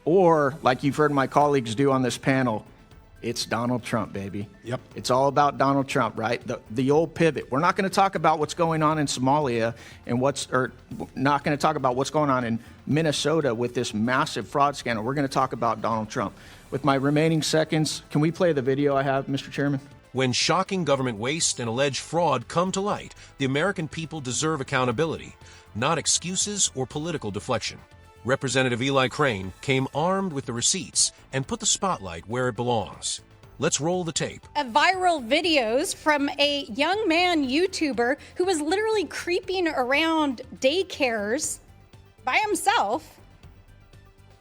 Or, like you've heard my colleagues do on this panel, it's Donald Trump, baby. Yep. It's all about Donald Trump, right? The old pivot. We're not going to talk about what's going on in Somalia and not going to talk about what's going on in Minnesota with this massive fraud scandal. We're going to talk about Donald Trump. With my remaining seconds, can we play the video I have, Mr. Chairman? When shocking government waste and alleged fraud come to light, the American people deserve accountability, not excuses or political deflection. Representative Eli Crane came armed with the receipts and put the spotlight where it belongs. Let's roll the tape. Viral videos from a young man YouTuber who was literally creeping around daycares by himself,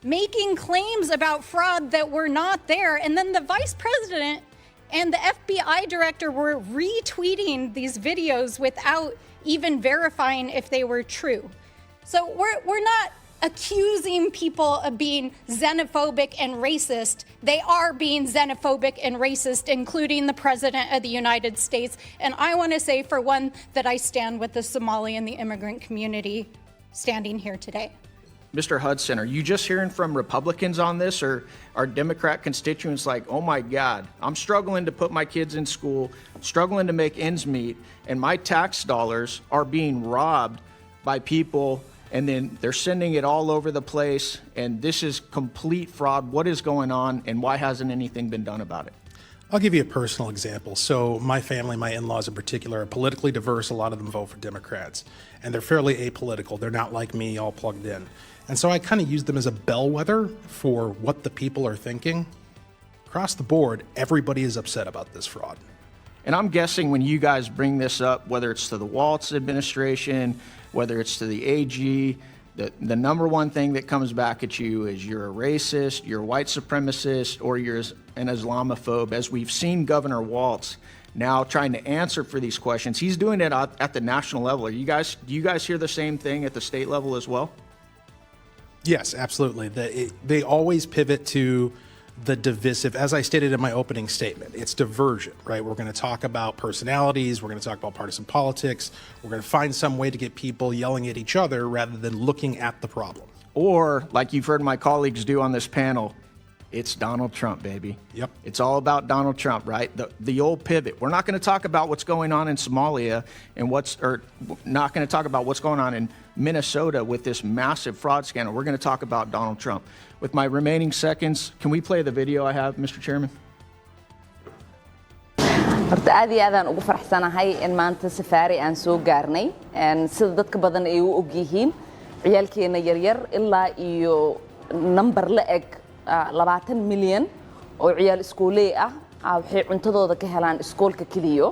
making claims about fraud that were not there. And then the vice president and the FBI director were retweeting these videos without even verifying if they were true. So we're not accusing people of being xenophobic and racist. They are being xenophobic and racist, including the President of the United States. And I want to say, for one, that I stand with the Somali and the immigrant community standing here today. Mr. Hudson, are you just hearing from Republicans on this, or are Democrat constituents like, oh my God, I'm struggling to put my kids in school, struggling to make ends meet, and my tax dollars are being robbed by people, and then they're sending it all over the place, and this is complete fraud. What is going on, and why hasn't anything been done about it? I'll give you a personal example. So my family, my in-laws in particular, are politically diverse. A lot of them vote for Democrats, and they're fairly apolitical. They're not like me, all plugged in. And so I kind of use them as a bellwether for what the people are thinking. Across the board, everybody is upset about this fraud. And I'm guessing when you guys bring this up, whether it's to the Waltz administration, whether it's to the AG, the number one thing that comes back at you is you're a racist, you're a white supremacist, or you're an Islamophobe. As we've seen Governor Waltz now trying to answer for these questions, he's doing it at the national level. Do you guys hear the same thing at the state level as well? Yes, absolutely. They always pivot to the divisive. As I stated in my opening statement, it's diversion, right? We're going to talk about personalities. We're going to talk about partisan politics. We're going to find some way to get people yelling at each other rather than looking at the problem. Or, like you've heard my colleagues do on this panel, it's Donald Trump, baby. Yep. It's all about Donald Trump, right? The old pivot. We're not going to talk about what's going on in Somalia and not going to talk about what's going on in Minnesota with this massive fraud scandal. We're going to talk about Donald Trump. With my remaining seconds, can we play the video I have, Mr. Chairman? horta aad iyo aadaan ugu faraxsanahay in maanta safaari aan soo gaarnay sida dadka badan ay u og yihiin ciyaalkeena yaryar ilaa iyo number la eg 20 milyan oo ciyaal iskooley ah waxay cuntadooda ka helaan iskoolka kaliya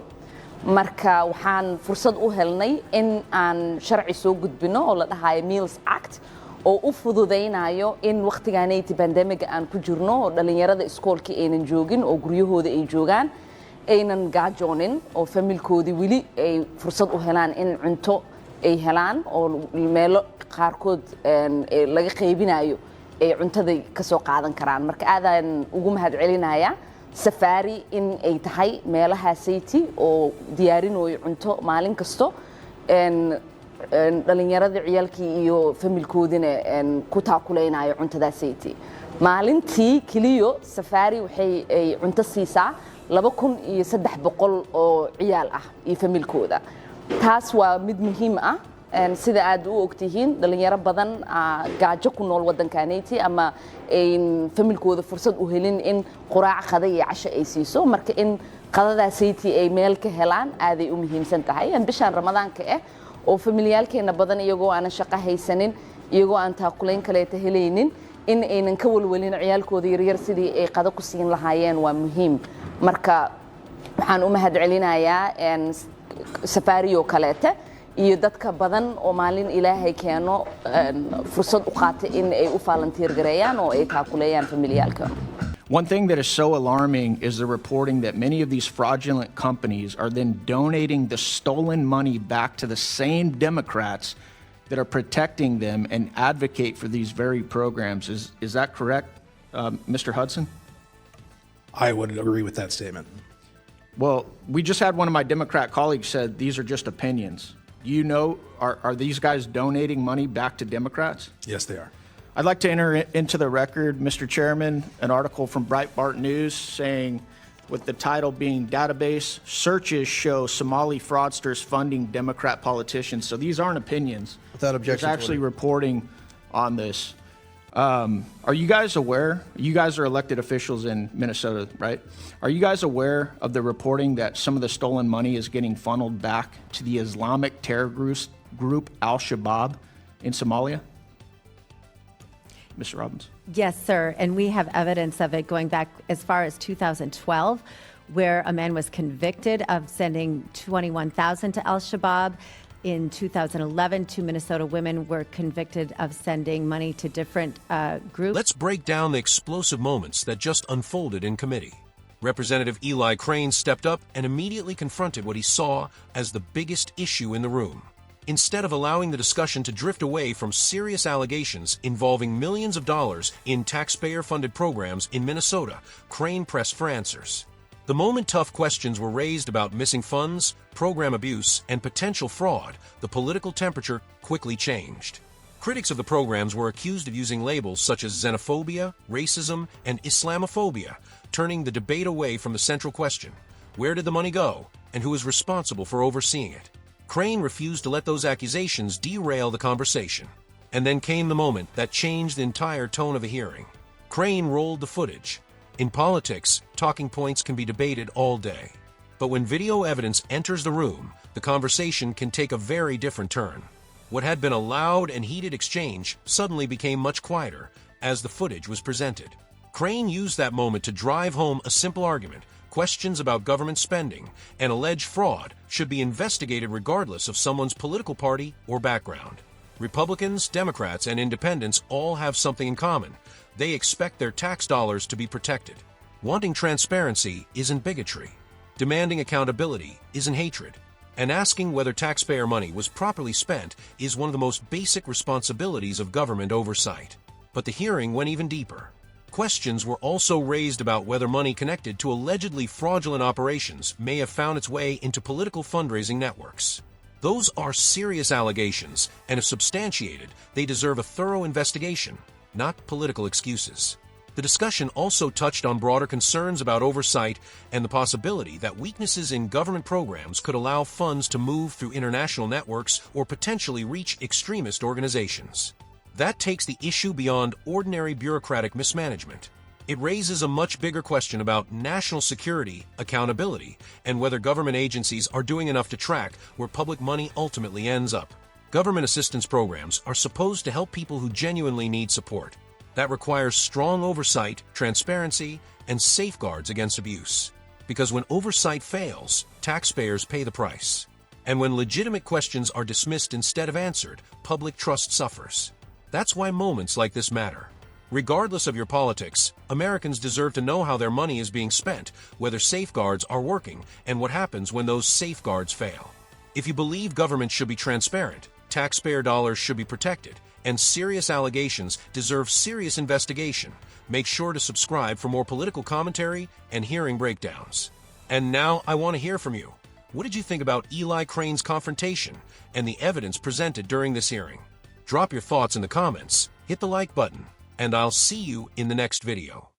marka waxaan fursad u helnay in aan sharci soo gudbino oo la dhahayo Meals Act oo u fududeynayo in waqtigaanay pandemic aan ku jirno oo dhalinyarada iskoolka aynan joogin oo guryahooda ay joogaan aynan gaajoonin oo familkoodi wili ay fursad u helaan in cunto ay helaan oo meelo qaarkood laga qaybinayo ay cuntada ka soo qaadan karaan marka aadaan ugu mahad celinayaa safari in ay tahay meelaha city oo diyaarinayo cunto maalin kasto dhalinyarada ciyaalkii iyo familkoodina ku taakuleynaayo cuntada city maalintii kaliya safari waxay cunto siisaa 2300 oo ciyaal ah iyo familkooda taas waa mid muhiim ah sida aad u ogtihiin dhalinyaro badan gaajo ku nool wadankaanayti ama familkooda fursad u helin in quraac qada iyo casho ay siiso marka in qadada city ay meel ka helaan aad ay u muhiimsan tahay bishan ramadaanka oo familiyaalkeena badan iyagoo aan shaqo haysanin iyagoo aan taakulayn kale helaynin in aynan ka walwalin ciyaalkooda yaryar sidii ay qado ku siin lahaayeen waa muhiim marka waxaan u mahad celinayaa safariyo kaleete iyo dadka badan oo maalin ilaahay keeno fursad u qaatay in ay u volunteer gareeyaan oo ay taakuleeyaan familiyaalka. One thing that is so alarming is the reporting that many of these fraudulent companies are then donating the stolen money back to the same Democrats that are protecting them and advocate for these very programs. Is that correct, Mr. Hudson? I would agree with that statement. Well, we just had one of my Democrat colleagues said these are just opinions. You know, are these guys donating money back to Democrats? Yes, they are. I'd like to enter into the record, Mr. Chairman, an article from Breitbart News saying, with the title being Database Searches Show Somali Fraudsters Funding Democrat Politicians. So these aren't opinions. Without objection. There's actually reporting on this. Are you guys aware? You guys are elected officials in Minnesota, right? Are you guys aware of the reporting that some of the stolen money is getting funneled back to the Islamic terror group Al-Shabaab in Somalia? Mr. Robbins. Yes, sir. And we have evidence of it going back as far as 2012, where a man was convicted of sending $21,000 to Al-Shabaab. In 2011, 2 Minnesota women were convicted of sending money to different groups. Let's break down the explosive moments that just unfolded in committee. Representative Eli Crane stepped up and immediately confronted what he saw as the biggest issue in the room. Instead of allowing the discussion to drift away from serious allegations involving millions of dollars in taxpayer-funded programs in Minnesota, Crane pressed for answers. The moment tough questions were raised about missing funds, program abuse, and potential fraud, the political temperature quickly changed. Critics of the programs were accused of using labels such as xenophobia, racism, and Islamophobia, turning the debate away from the central question: where did the money go, and who is responsible for overseeing it? Crane refused to let those accusations derail the conversation. And then came the moment that changed the entire tone of the hearing. Crane rolled the footage. In politics, talking points can be debated all day. But when video evidence enters the room, the conversation can take a very different turn. What had been a loud and heated exchange suddenly became much quieter as the footage was presented. Crane used that moment to drive home a simple argument: questions about government spending and alleged fraud should be investigated regardless of someone's political party or background. Republicans, Democrats, and independents all have something in common. They expect their tax dollars to be protected. Wanting transparency isn't bigotry. Demanding accountability isn't hatred. And asking whether taxpayer money was properly spent is one of the most basic responsibilities of government oversight. But the hearing went even deeper. Questions were also raised about whether money connected to allegedly fraudulent operations may have found its way into political fundraising networks. Those are serious allegations, and if substantiated, they deserve a thorough investigation, not political excuses. The discussion also touched on broader concerns about oversight and the possibility that weaknesses in government programs could allow funds to move through international networks or potentially reach extremist organizations. That takes the issue beyond ordinary bureaucratic mismanagement. It raises a much bigger question about national security, accountability, and whether government agencies are doing enough to track where public money ultimately ends up. Government assistance programs are supposed to help people who genuinely need support. That requires strong oversight, transparency, and safeguards against abuse. Because when oversight fails, taxpayers pay the price. And when legitimate questions are dismissed instead of answered, public trust suffers. That's why moments like this matter. Regardless of your politics, Americans deserve to know how their money is being spent, whether safeguards are working, and what happens when those safeguards fail. If you believe government should be transparent, taxpayer dollars should be protected, and serious allegations deserve serious investigation, make sure to subscribe for more political commentary and hearing breakdowns. And now I want to hear from you. What did you think about Eli Crane's confrontation and the evidence presented during this hearing? Drop your thoughts in the comments, hit the like button, and I'll see you in the next video.